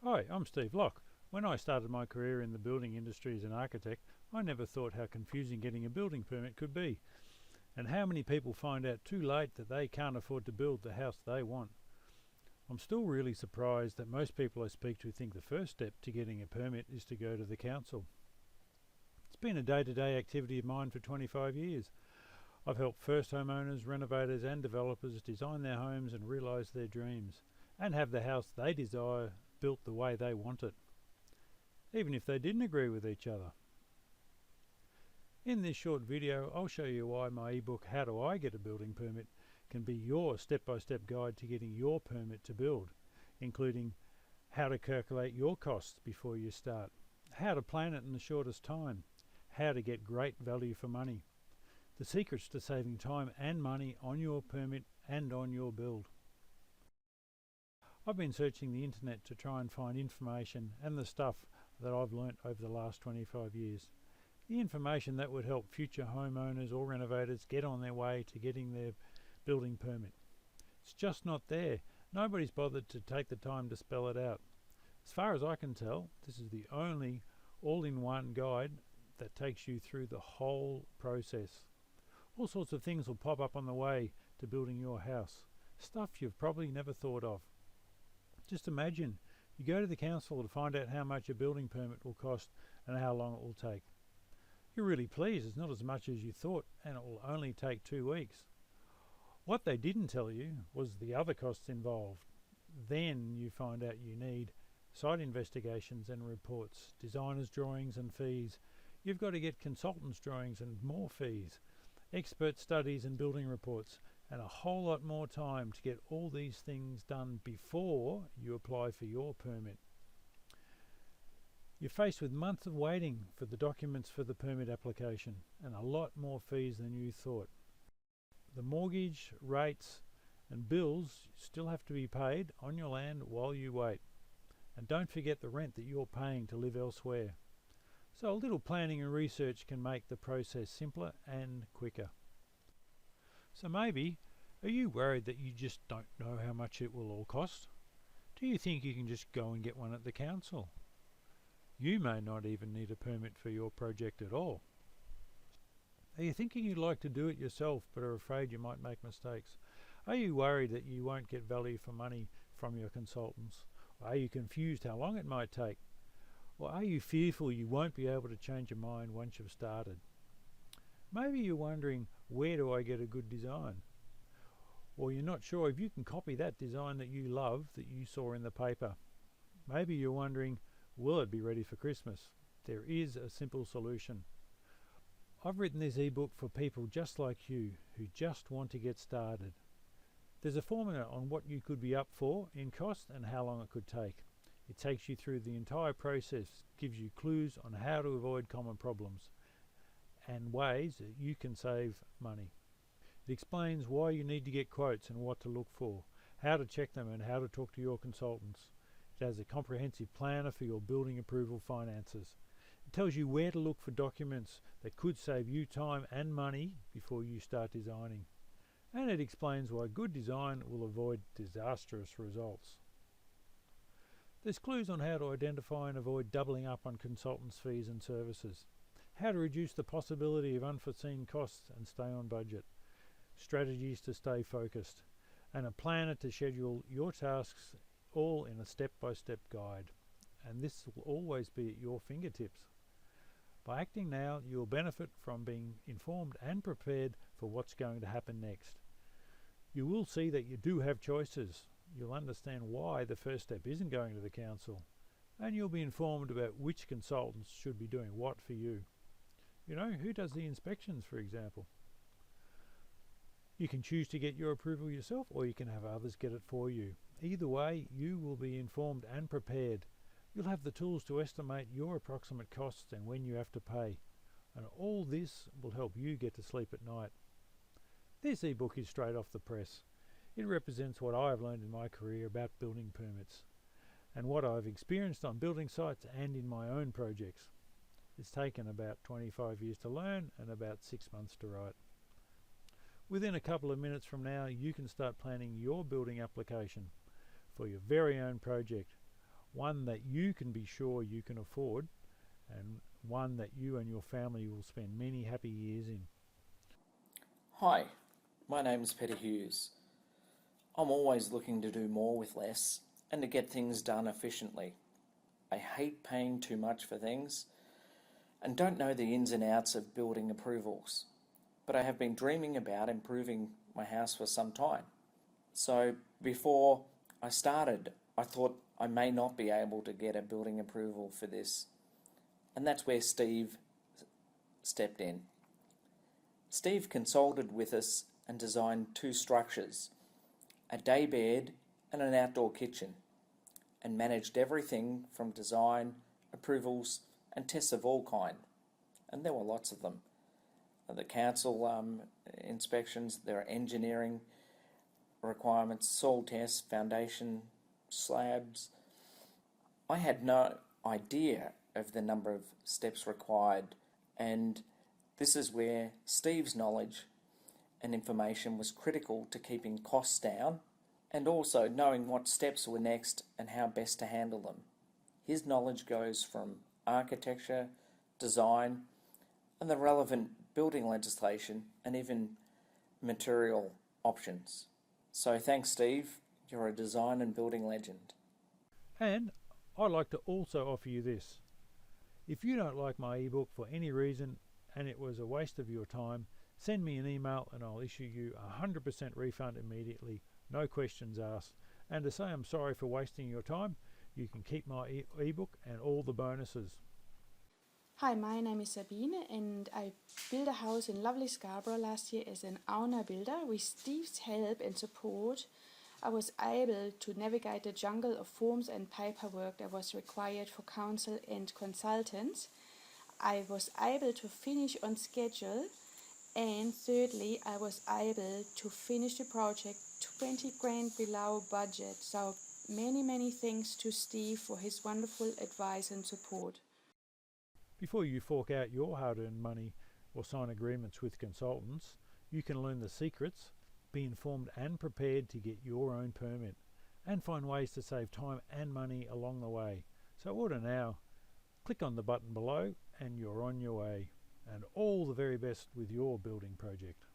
Hi, I'm Steve Locke. When I started my career in the building industry as an architect, I never thought how confusing getting a building permit could be, and how many people find out too late that they can't afford to build the house they want. I'm still really surprised that most people I speak to think the first step to getting a permit is to go to the council. It's been a day-to-day activity of mine for 25 years. I've helped first homeowners, renovators and developers design their homes and realise their dreams, and have the house they desire built the way they want it, even if they didn't agree with each other. In this short video, I'll show you why my ebook How Do I Get a Building Permit can be your step-by-step guide to getting your permit to build, including how to calculate your costs before you start, how to plan it in the shortest time, how to get great value for money, the secrets to saving time and money on your permit and on your build. I've been searching the internet to try and find information and the stuff that I've learnt over the last 25 years. The information that would help future homeowners or renovators get on their way to getting their building permit. It's just not there. Nobody's bothered to take the time to spell it out. As far as I can tell, this is the only all-in-one guide that takes you through the whole process. All sorts of things will pop up on the way to building your house. Stuff you've probably never thought of. Just imagine, you go to the council to find out how much a building permit will cost and how long it will take. You're really pleased it's not as much as you thought and it will only take 2 weeks. What they didn't tell you was the other costs involved. Then you find out you need site investigations and reports, designers' drawings and fees. You've got to get consultants' drawings and more fees, expert studies and building reports, and a whole lot more time to get all these things done before you apply for your permit. You're faced with months of waiting for the documents for the permit application and a lot more fees than you thought. The mortgage, rates and bills still have to be paid on your land while you wait. And don't forget the rent that you're paying to live elsewhere. So a little planning and research can make the process simpler and quicker. So maybe, are you worried that you just don't know how much it will all cost? Do you think you can just go and get one at the council? You may not even need a permit for your project at all. Are you thinking you'd like to do it yourself but are afraid you might make mistakes? Are you worried that you won't get value for money from your consultants? Or are you confused how long it might take? Or are you fearful you won't be able to change your mind once you've started? Maybe you're wondering, where do I get a good design? Or you're not sure if you can copy that design that you love that you saw in the paper. Maybe you're wondering, will it be ready for Christmas? There is a simple solution. I've written this ebook for people just like you who just want to get started. There's a formula on what you could be up for in cost and how long it could take. It takes you through the entire process, gives you clues on how to avoid common problems and ways that you can save money. It explains why you need to get quotes and what to look for, how to check them and how to talk to your consultants. It has a comprehensive planner for your building approval finances. It tells you where to look for documents that could save you time and money before you start designing. And it explains why good design will avoid disastrous results. There's clues on how to identify and avoid doubling up on consultants' fees and services, how to reduce the possibility of unforeseen costs and stay on budget, strategies to stay focused, and a planner to schedule your tasks, all in a step-by-step guide. And this will always be at your fingertips. By acting now, you will benefit from being informed and prepared for what's going to happen next. You will see that you do have choices. You'll understand why the first step isn't going to the council, and you'll be informed about which consultants should be doing what for you. You know, who does the inspections, for example? You can choose to get your approval yourself, or you can have others get it for you. Either way, you will be informed and prepared. You'll have the tools to estimate your approximate costs and when you have to pay. And all this will help you get to sleep at night. This ebook is straight off the press. It represents what I have learned in my career about building permits and what I've experienced on building sites and in my own projects. It's taken about 25 years to learn and about 6 months to write. Within a couple of minutes from now, you can start planning your building application for your very own project. one that you can be sure you can afford, and one that you and your family will spend many happy years in. Hi, my name's Peter Hughes. I'm always looking to do more with less and to get things done efficiently. I hate paying too much for things and don't know the ins and outs of building approvals, but I have been dreaming about improving my house for some time. So before I started, I thought I may not be able to get a building approval for this, and that's where Steve stepped in. Steve consulted with us and designed 2 structures, a day bed and an outdoor kitchen, and managed everything from design, approvals and tests of all kind. And there were lots of them. The council inspections, there are engineering requirements, soil tests, foundation, slabs. I had no idea of the number of steps required, and this is where Steve's knowledge and information was critical to keeping costs down and also knowing what steps were next and how best to handle them. His knowledge goes from architecture, design, and the relevant building legislation and even material options. So thanks, Steve. You're a design and building legend. And I'd like to also offer you this. If you don't like my ebook for any reason and it was a waste of your time, send me an email and I'll issue you a 100% refund immediately, no questions asked. And to say I'm sorry for wasting your time, you can keep my ebook and all the bonuses. Hi, my name is Sabine and I built a house in lovely Scarborough last year as an owner builder. With Steve's help and support, I was able to navigate the jungle of forms and paperwork that was required for council and consultants. I was able to finish on schedule, and thirdly, I was able to finish the project 20 grand below budget. So many thanks to Steve for his wonderful advice and support. Before you fork out your hard-earned money or sign agreements with consultants, you can learn the secrets, be informed and prepared to get your own permit, and find ways to save time and money along the way. So order now. Click on the button below and you're on your way. And all the very best with your building project.